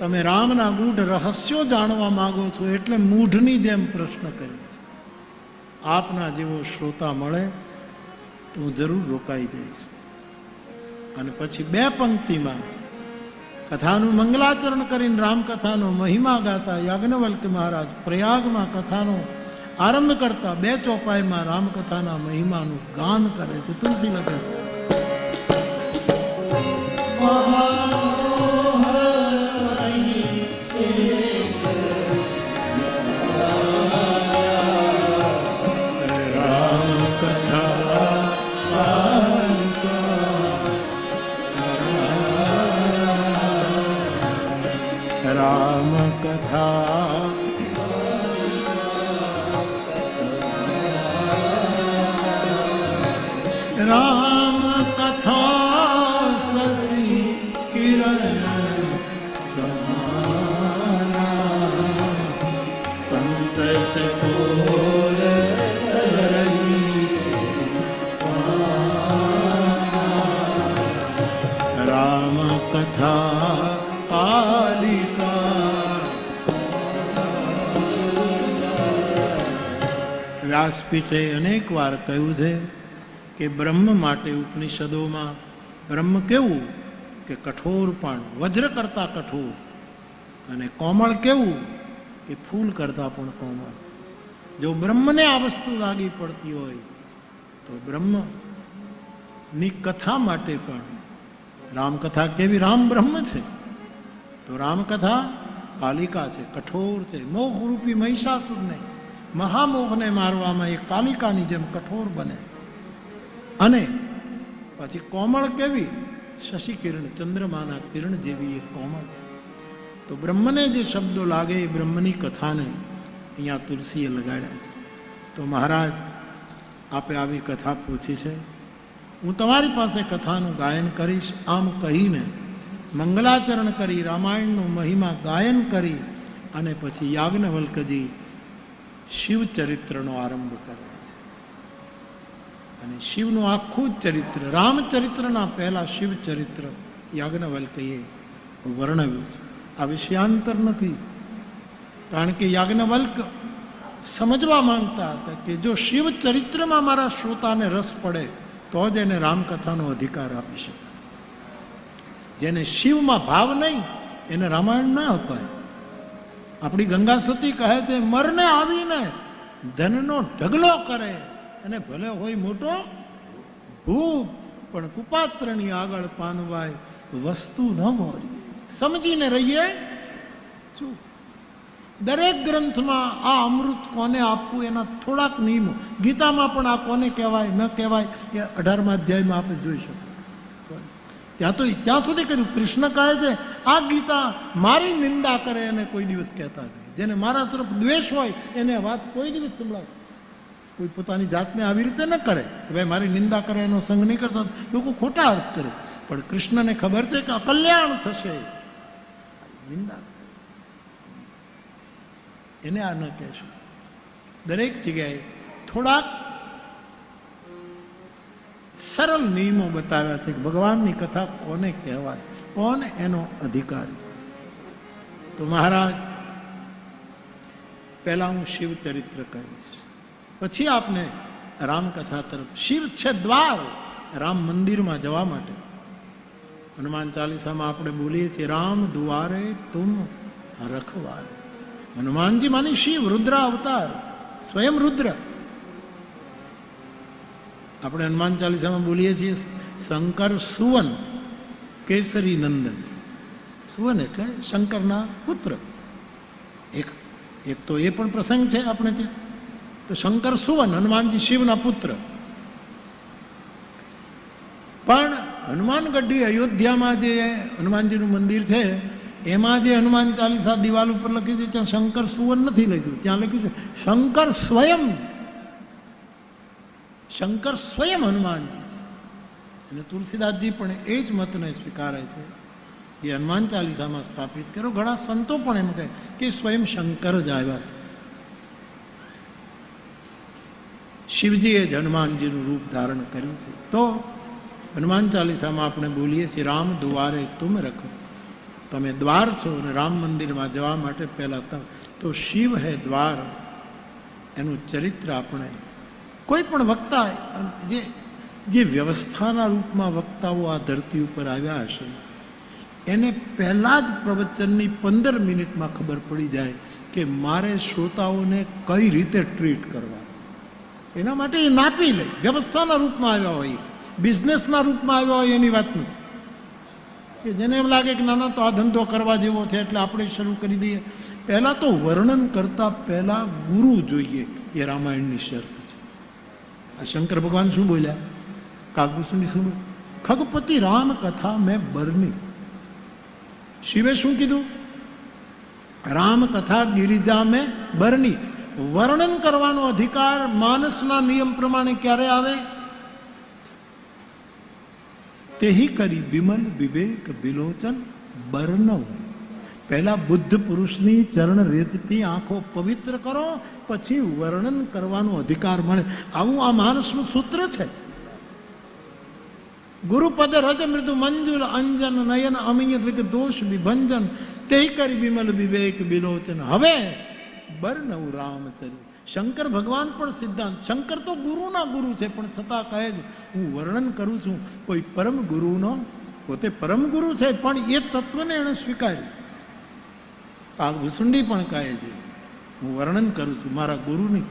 તમે રામના ગૂઢ રહસ્યો જાણવા માંગો છો એટલે મૂઢની જેમ પ્રશ્ન કર્યો. આપના જેવો શ્રોતા મળે તો હું જરૂર રોકાઈ જઈશ. અને પછી 2 પંક્તિમાં કથાનું મંગલાચરણ કરીને રામકથાનો મહિમા ગાતા યાજ્ઞવલ્ક મહારાજ પ્રયાગમાં કથાનો આરંભ કરતા 2 ચોપાઈમાં રામકથાના મહિમાનું ગાન કરે છે. તુલસી લખે છે રામ કથા રામ કથા સસી કિરણ સમાના સંત ચકોર રામ કથા વ્યાસપીઠે અનેક વાર કહ્યું છે કે બ્રહ્મ માટે ઉપનિષદોમાં બ્રહ્મ કેવું કે કઠોર પણ વજ્ર કરતા કઠોર, અને કોમળ કેવું કે ફૂલ કરતા પણ કોમળ. જો બ્રહ્મને આ વસ્તુ લાગી પડતી હોય તો બ્રહ્મની કથા માટે પણ રામકથા કેવી? રામ બ્રહ્મ છે તો રામકથા કાલિકા છે, કઠોર છે. મોહરૂપી મહિષાસુરને મહામોહને મારવામાં એ કાલિકાની જેમ કઠોર બને. અને પછી કોમળ કેવી? શશી કિરણ, ચંદ્રમાના કિરણ જેવી એ કોમળ. તો બ્રહ્મને જે શબ્દો લાગે એ બ્રહ્મની કથાને અહીંયા તુલસીએ લગાડ્યા છે. તો મહારાજ આપે આવી કથા પૂછી છે, હું તમારી પાસે કથાનું ગાયન કરીશ. આમ કહીને મંગલાચરણ કરી રામાયણનો મહિમા ગાયન કરી અને પછી યાજ્ઞવલ્કજી શિવચરિત્રનો આરંભ કરે છે. અને શિવનું આખું જ ચરિત્ર, રામચરિત્રના પહેલા શિવચરિત્ર યાજ્ઞવલ્કીએ વર્ણવ્યું છે. આ વિષયાંતર નથી, કારણ કે યાજ્ઞવલ્ક સમજવા માંગતા હતા કે જો શિવચરિત્રમાં મારા શ્રોતાને રસ પડે તો જ એને રામકથાનો અધિકાર આપી શકાય. જેને શિવમાં ભાવ નહીં એને રામાયણ ના અપાય. આપણી ગંગા સતી કહે છે, મરને આવીને ધનનો ઢગલો કરે અને ભલે હોય મોટો ભૂપ, પણ કુપાત્રની આગળ પાનવાય વસ્તુ ન હોય. સમજીને રહીએ શું? દરેક ગ્રંથમાં આ અમૃત કોને આપવું એના થોડાક નિયમો. ગીતામાં પણ આ કોને કહેવાય ન કહેવાય એ 18મા અધ્યાયમાં આપણે જોઈ શકીએ. ત્યાં સુધી કર્યું. કૃષ્ણ કહે છે આ ગીતા મારી નિંદા કરે એને કોઈ દિવસ કહેતા નહીં. જેને મારા તરફ દ્વેષ હોય એને વાત કોઈ દિવસ સંભળાવે. કોઈ પોતાની જાતને આવી રીતે ન કરે કે ભાઈ મારી નિંદા કરે એનો સંગ નહીં કરતા. લોકો ખોટા અર્થ કરે, પણ કૃષ્ણને ખબર છે કે અકલ્યાણ થશે. નિંદા કરે એને આ ન કહેશે. દરેક જગ્યાએ થોડાક સરળ નિયમો બતાવ્યા છે કે ભગવાનની કથા કોને કહેવાય, કોણ એનો અધિકારી. તો મહારાજ પહેલા હું શિવચરિત્ર કહીશ, પછી આપને રામકથા તરફ. શિવ છે દ્વાર રામ મંદિરમાં જવા માટે. હનુમાન ચાલીસામાં આપણે બોલીએ છીએ, રામ દ્વારે તુમ રખવારે. હનુમાનજી માની શિવ, રુદ્ર અવતાર, સ્વયં રુદ્ર. આપણે હનુમાન ચાલીસામાં બોલીએ છીએ, શંકર સુવન કેસરી નંદન. સુવન એટલે શંકરના પુત્ર. એક તો એ પણ પ્રસંગ છે આપણે ત્યાં. તો શંકર સુવન, હનુમાનજી શિવના પુત્ર. પણ હનુમાનગઢી અયોધ્યામાં જે હનુમાનજીનું મંદિર છે એમાં જે હનુમાન ચાલીસા દિવાલ ઉપર લખ્યું છે ત્યાં શંકર સુવન નથી લખ્યું. ત્યાં લખ્યું છે શંકર સ્વયં. શંકર સ્વયં હનુમાનજી છે. અને તુલસીદાસજી પણ એ જ મતને સ્વીકારે છે એ હનુમાન ચાલીસામાં સ્થાપિત કર્યો. ઘણા સંતો પણ એમ કહે કે સ્વયં શંકર જ આવ્યા છે. શિવજીએ જ હનુમાનજીનું રૂપ ધારણ કર્યું છે. તો હનુમાન ચાલીસામાં આપણે બોલીએ છીએ, રામ દ્વારે તુમ રખો. તમે દ્વાર છો અને રામ મંદિરમાં જવા માટે પહેલા તો શિવ હે દ્વાર, એનું ચરિત્ર આપણે કોઈ પણ વક્તા જે વ્યવસ્થાના રૂપમાં વક્તાઓ આ ધરતી ઉપર આવ્યા હશે એને પહેલા જ પ્રવચનની 15 મિનિટમાં ખબર પડી જાય કે મારે શ્રોતાઓને કઈ રીતે ટ્રીટ કરવા છે. એના માટે એ નાપી લે. વ્યવસ્થાના રૂપમાં આવ્યા હોય, બિઝનેસના રૂપમાં આવ્યા હોય એની વાત નથી. કે જેને એમ લાગે કે નાના તો આ ધંધો કરવા જેવો છે એટલે આપણે શરૂ કરી દઈએ. પહેલાં તો વર્ણન કરતા પહેલાં ગુરુ જોઈએ, એ રામાયણની શરત છે. આ શંકર ભગવાન શું બોલ્યા? કાગભૂષણની શું? ખગપતિ રામ કથા મેં બરની. શિવે શું કીધું? રામ કથા ગિરિજા મેં બરની. વર્ણન કરવાનો અધિકાર માનસના નિયમ પ્રમાણે ક્યારે આવે? તેહી કરી બિમલ વિવેક વિલોચન બર્ણવ. પહેલા બુદ્ધ પુરુષની ચરણ રેતથી આંખો પવિત્ર કરો, પછી વર્ણન કરવાનો અધિકાર મળે. આવું આ માનસનું સૂત્ર છે. ગુરુપદ રજ મૃદુ મંજુલ અંજન નયન અમિય દૃગ દોષ વિભંજન તેહી કરી બિમલ વિવેક વિલોચન. હવે બર્ણવ રામચરિત્ર. શંકર ભગવાન પણ સિદ્ધાંત, શંકર તો ગુરુના ગુરુ છે પણ છતાં કહે છે હું વર્ણન કરું છું કોઈ પરમ ગુરુનો. પોતે પરમ ગુરુ છે પણ એ તત્વને એણે સ્વીકાર્યું. કાગભૂષણજી પણ કહે છે હું વર્ણન કરું છું મારા ગુરુની.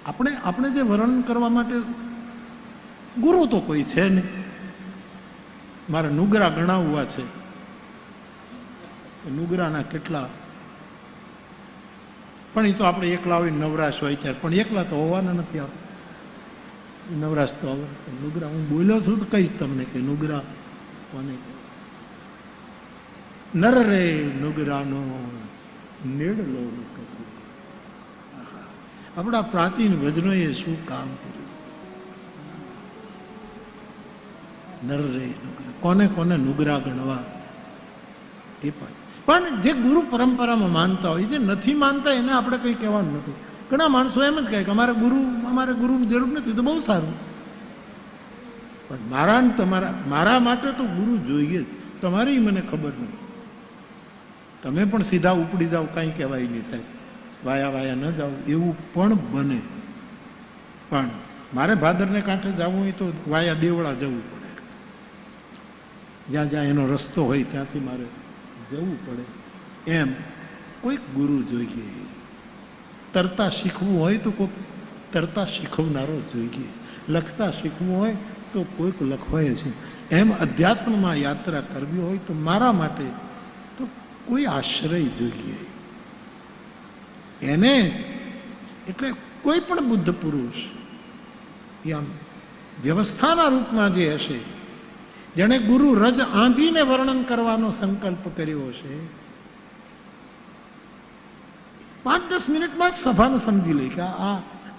આપણે જે વર્ણન કરવા માટે ગુરુ તો કોઈ છે નહીં. મારે નુગરા ગણાવવા છે, નુગરાના કેટલા, પણ એ તો આપણે એકલા હોય નવરાશ હોય ત્યારે, પણ એકલા તો હોવાના નથી. આપણે નવરાશ તો આવે. નુગરા હું બોલ્યો છું તો કહીશ તમને કે નુગરા કોને નર રે નુગરાનો નેડલો. આપણા પ્રાચીન ભજનોએ શું કામ કર્યું. નર રે નુગરા, કોને કોને નુગરા ગણવા. એ પણ જે ગુરુ પરંપરામાં માનતા હોય, જે નથી માનતા એને આપણે કંઈ કહેવાનું નથી. ઘણા માણસો એમ જ કહે કે અમારે ગુરુની જરૂર નથી, તો બહુ સારું. પણ મારા માટે તો ગુરુ જોઈએ જ. તમારી મને ખબર નથી. તમે પણ સીધા ઉપડી જાઓ, કાંઈ કહેવાય નહીં થાય, વાયા ન જાઓ એવું પણ બને. પણ મારે ભાદરને કાંઠે જવું હોય તો વાયા દેવળા જવું પડે. જ્યાં જ્યાં એનો રસ્તો હોય ત્યાંથી મારે જવું પડે. એમ કોઈક ગુરુ જોઈએ. તરતા શીખવું હોય તો કોઈક તરતા શીખવનારો જોઈએ. લખતા શીખવું હોય તો કોઈક લખવાય છે. એમ અધ્યાત્મમાં યાત્રા કરવી હોય તો મારા માટે તો કોઈ આશ્રય જોઈએ. એને જ એટલે કોઈ પણ બુદ્ધ પુરુષ આમ વ્યવસ્થાના રૂપમાં જે હશે, જેણે ગુરુ રજ આંજીને વર્ણન કરવાનો સંકલ્પ કર્યો છે, 5-10 મિનિટમાં જ સભાને સમજી લે કે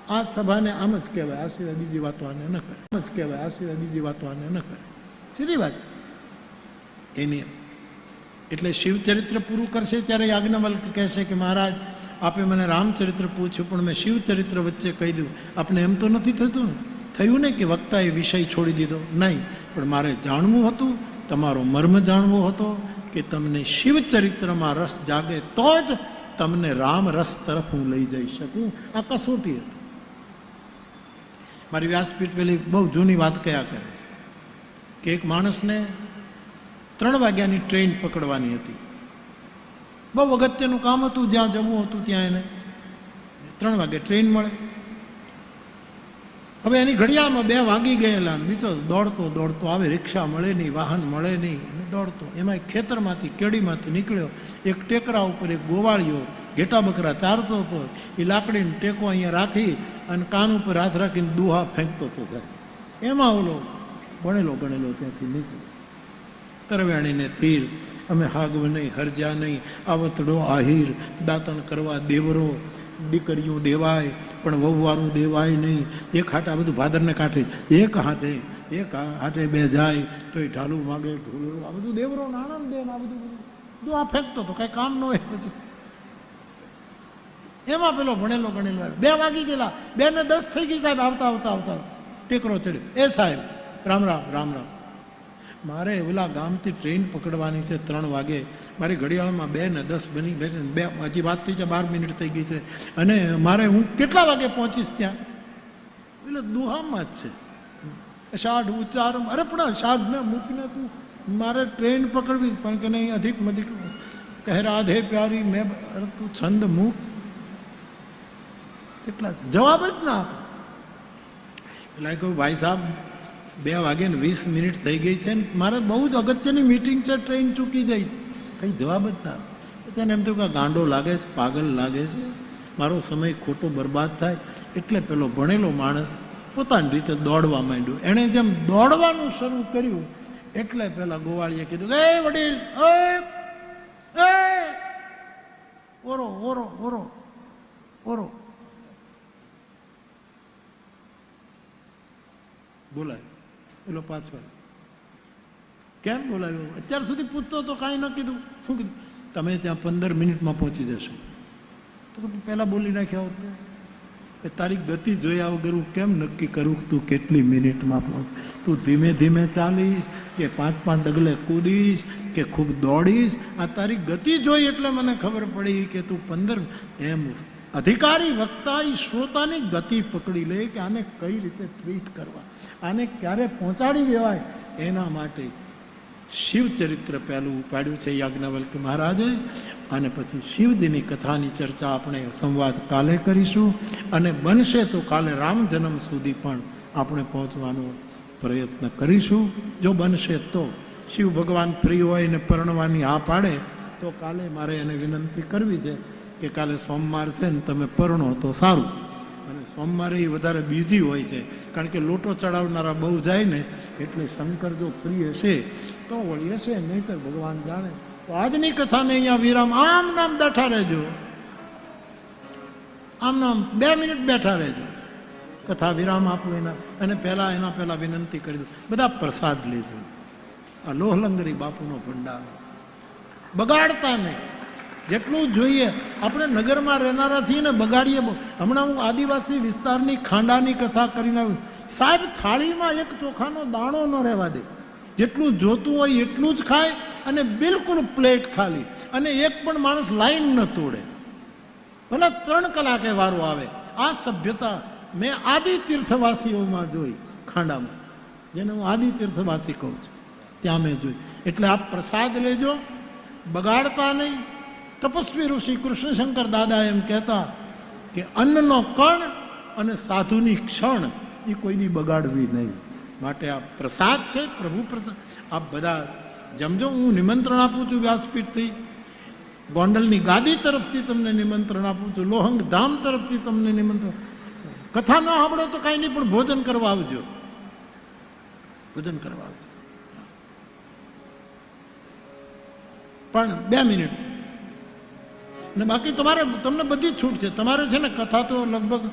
આ સભાને આમ જ કહેવાય, આ સિવાય બીજી વાતો આને ન કરે. આમ જ કહેવાય, આ સિવાય બીજી વાતો આને ન કરે. સીધી વાત એની. એટલે શિવચરિત્ર પૂરું કરશે ત્યારે યાજ્ઞવલ્ક કહેશે કે મહારાજ આપે મને રામચરિત્ર પૂછ્યું પણ મેં શિવચરિત્ર વચ્ચે કહી દઉં. આપણે એમ તો નથી થતું ને, થયું ને કે વક્તાએ વિષય છોડી દીધો? નહીં, પણ મારે જાણવું હતું, તમારો મર્મ જાણવો હતો કે તમને શિવચરિત્રમાં રસ જાગે તો જ તમને રામ રસ તરફ હું લઈ જઈ શકું. આ કસોટી હતી. મારી વ્યાસપીઠ પેલી બહુ જૂની વાત કયા કરે કે એક માણસને 3 વાગ્યાની ટ્રેન પકડવાની હતી. બહુ અગત્યનું કામ હતું, જ્યાં જવું હતું ત્યાં એને 3 વાગે ટ્રેન મળે. હવે એની ઘડિયાળમાં 2 વાગી ગયેલા. બીજો દોડતો આવે, રિક્ષા મળે નહીં, વાહન મળે નહીં, અને દોડતો. એમાં ખેતરમાંથી કેડીમાંથી નીકળ્યો. એક ટેકરા ઉપર એક ગોવાળિયો ઘેટા બકરા ચારતો હતો. એ લાકડીનો ટેકો અહીંયા રાખી અને કાન ઉપર હાથ રાખીને દુહા ફેંકતો હતો. એમાં ઓલો ગણેલો ત્યાંથી નીકળ્યો. તરવેણીને તીર, અમે હાગવ નહીં, હરજા નહીં, આવતડો આહીર, દાંતણ કરવા દેવરો, દીકરીઓ દેવાય પણ વહુવારું દેવાય નહીં. એક હાથે આ બધું ભાદરને કાંઠે, એક હાથે 2 જાય તો એ ઢાલું માગે, ઢોલું, આ બધું દેવરો નાણાં દે, આ બધું આ ફેંકતો હતો. કાંઈ કામ ન હોય. પછી એમાં પેલો ભણેલો આવ્યો. 2 વાગી ગયેલા, 2 ને 10 થઈ ગઈ સાહેબ. આવતા ટેકરો ચડ્યો. એ સાહેબ રામ રામ રામ રામ. મારે ઓલા ગામથી ટ્રેન પકડવાની છે 3 વાગે. મારી ઘડિયાળમાં 2:10 બની બેસે, હજી વાત થઈ છે 12 મિનિટ થઈ ગઈ છે, અને મારે હું કેટલા વાગે પહોંચીશ ત્યાં? એટલે દુહામાં જ છે, અષાઢ ઉચ્ચાર. અરે પણ અષાઢને મૂકીને તું મારે ટ્રેન પકડવી, પણ કે નહીં અધિક મધિક કહે રાધે પ્યારી મેં. અરે તું છંદ મૂક. કેટલા જવાબ જ ના આપે. એટલે કહું ભાઈ સાહેબ 2:20 થઈ ગઈ છે ને મારે બહુ જ અગત્યની મીટિંગ છે, ટ્રેન ચૂકી જાય. કંઈ જવાબ જ ના. પછી એમ થયું કે ગાંડો લાગે છે, પાગલ લાગે છે, મારો સમય ખોટો બરબાદ થાય. એટલે પેલો ભણેલો માણસ પોતાની રીતે દોડવા માંડ્યો. એણે જેમ દોડવાનું શરૂ કર્યું એટલે પેલા ગોવાળીએ કીધું કે એ વડીલ, ઓરો ઓરો ઓરો ઓરો બોલાય. પેલો પાછો કેમ બોલાવ્યો? અત્યાર સુધી પૂછતો તો કાંઈ ન કીધું. શું કીધું? તમે ત્યાં 15 મિનિટમાં પહોંચી જશો. તો પહેલાં બોલી નાખ્યા હોત કે તારી ગતિ જોયા વગર હું કેમ નક્કી કરું તું કેટલી મિનિટમાં પહોંચ? તું ધીમે ધીમે ચાલીશ કે 5 ડગલે કૂદીશ કે ખૂબ દોડીશ? આ તારી ગતિ જોઈ એટલે મને ખબર પડી કે તું 15. એમ અધિકારી વક્તા એ શ્રોતાની ગતિ પકડી લે કે આને કઈ રીતે ટ્રીટ કરવા, આને ક્યારે પહોંચાડી દેવાય. એના માટે શિવચરિત્ર પહેલું ઉપાડ્યું છે યાજ્ઞવલ્ક્ય મહારાજે. અને પછી શિવજીની કથાની ચર્ચા આપણે સંવાદ કાલે કરીશું, અને બનશે તો કાલે રામ જન્મ સુધી પણ આપણે પહોંચવાનો પ્રયત્ન કરીશું. જો બનશે તો શિવ ભગવાન ફ્રી હોય ને પરણવાની હા પાડે તો કાલે મારે એને વિનંતી કરવી છે કે કાલે સોમવાર છે ને તમે પરણો તો સારું. અને સોમવારે એ વધારે બિઝી હોય છે, કારણ કે લોટો ચડાવનારા બહુ જાય ને, એટલે શંકર જો ફ્રી હશે તો વળી હશે, નહીંતર ભગવાન જાણે. તો આજની કથાને અહીંયા વિરામ. આમ નામ બેઠા રહેજો, આમ નામ 2 મિનિટ બેઠા રહેજો. કથા વિરામ આપું એના, અને એના પહેલા વિનંતી કરી દઉં, બધા પ્રસાદ લેજો. આ લોહલંગરી બાપુનો ભંડાર બગાડતા નહીં, જેટલું જોઈએ. આપણે નગરમાં રહેનારા છીએ ને બગાડીએ. હમણાં હું આદિવાસી વિસ્તારની ખાંડાની કથા કરીને આવ્યું. સાહેબ થાળીમાં એક ચોખાનો દાણો ન રહેવા દે, જેટલું જોતું હોય એટલું જ ખાય, અને બિલકુલ પ્લેટ ખાલી, અને એક પણ માણસ લાઈન ન તોડે. ભલે 3 કલાકે વારો આવે. આ સભ્યતા મેં આદિ તીર્થવાસીઓમાં જોઈ, ખાંડામાં, જેને હું આદિ તીર્થવાસી કહું છું, ત્યાં મેં જોઈ. એટલે આપ પ્રસાદ લેજો, બગાડતા નહીં. તપસ્વી ઋષિ કૃષ્ણશંકર દાદા એમ કહેતા કે અન્નનો કણ અને સાધુની ક્ષણ એ કોઈની બગાડવી નહીં. માટે આ પ્રસાદ છે, પ્રભુ પ્રસાદ. આપ બધા જમજો. હું નિમંત્રણ આપું છું વ્યાસપીઠથી, ગોંડલની ગાદી તરફથી તમને નિમંત્રણ આપું છું, લોહંગ ધામ તરફથી તમને નિમંત્રણ. કથા ન સાંભળો તો કાંઈ નહીં, પણ ભોજન કરવા આવજો, ભોજન કરવા આવજો. પણ 2 મિનિટ. ને બાકી તમને બધી છૂટ છે. તમારે છે ને કથા તો લગભગ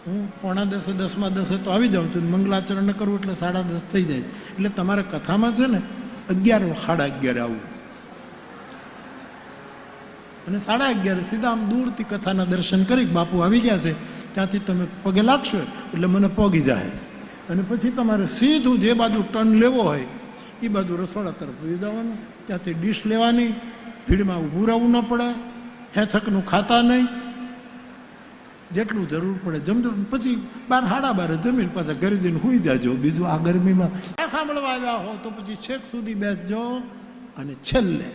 હું 9:45 10:10 તો આવી જાઉં છું. મંગલાચરણ ન કરવું એટલે 10:30 થઈ જાય. એટલે તમારે કથામાં છે ને 11 11:30 આવવું, અને 11:30 સીધા આમ દૂરથી કથાના દર્શન કરી બાપુ આવી ગયા છે ત્યાંથી તમે પગે લાગશો એટલે મને પગી જાય. અને પછી તમારે સીધું જે બાજુ ટર્ન લેવો હોય એ બાજુ રસોડા તરફ જઈ જવાનું. ત્યાંથી ડીશ લેવાની, ભીડમાં ઊભું રહેવું ન પડે, હેથકનું ખાતા નહીં, જેટલું જરૂર પડે જમજો. પછી 12 12:30 જમીન પાછા ઘરે જઈને સૂઈ જાજો. બીજું આ ગરમીમાં સાંભળવા આવ્યા હો તો પછી છેક સુધી બેસજો. અને છેલ્લે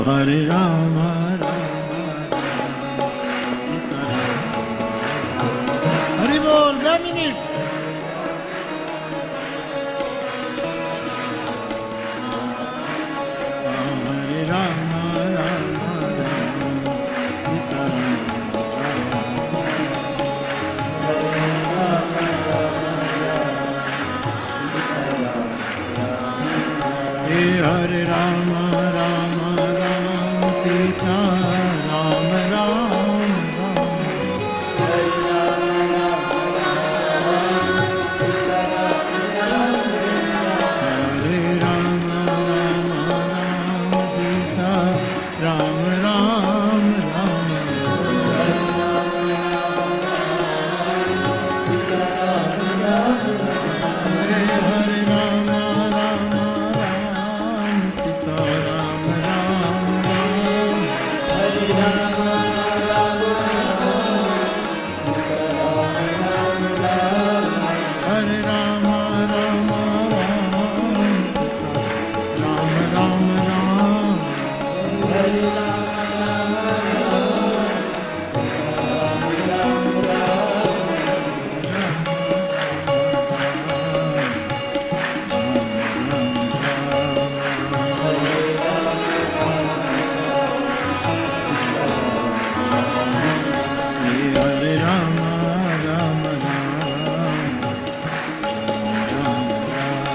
हरे राम हरि बोल 2 मिनिट हरे राम हरे राम राम राम सीता राम राम हरे राम राम राम सीता राम राम राम हरे राम राम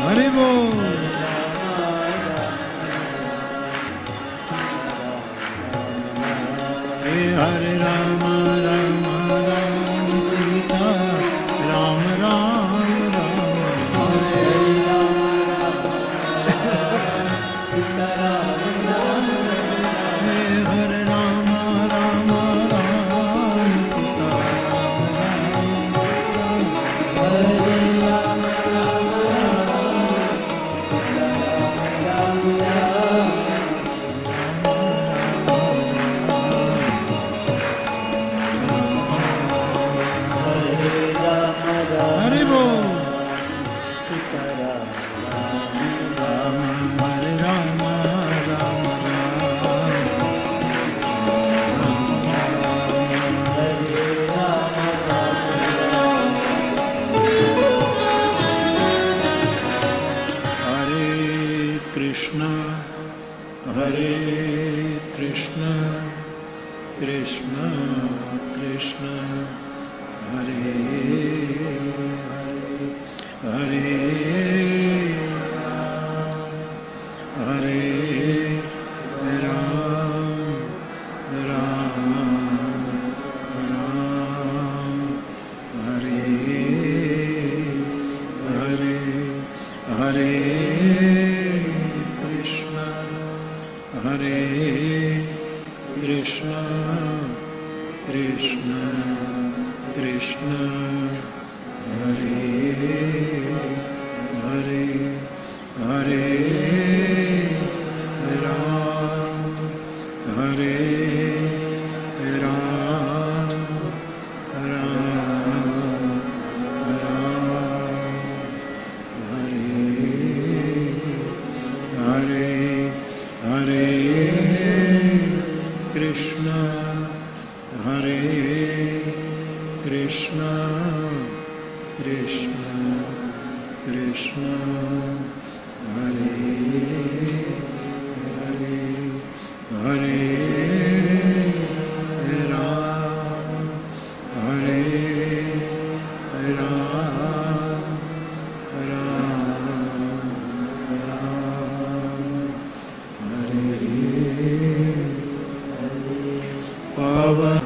हरि बोल हरे राम राम राम सीता राम राम राम हरे राम सीता राम राम हरे राम राम राम सीता हरे राम हरि बोल हरे राम राम हरे कृष्ण कृष्ण कृष्ण हरे हरे हरे राम राम राम हरे हरे हरे कृष्ण कृष्ण कृष्ण हरे हरे हरे राम हरे राम राम राम हरे हरे हरे कृष्ण कृष्ण कृष्ण हरे हरे हरे राम हरे राम राम राम हरे पवन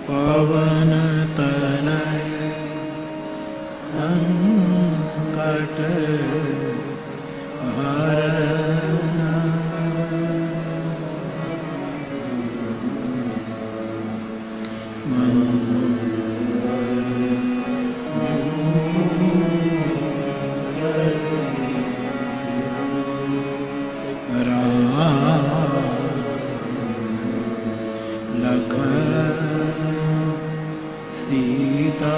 पवन तनय संकट हरण लखन सीता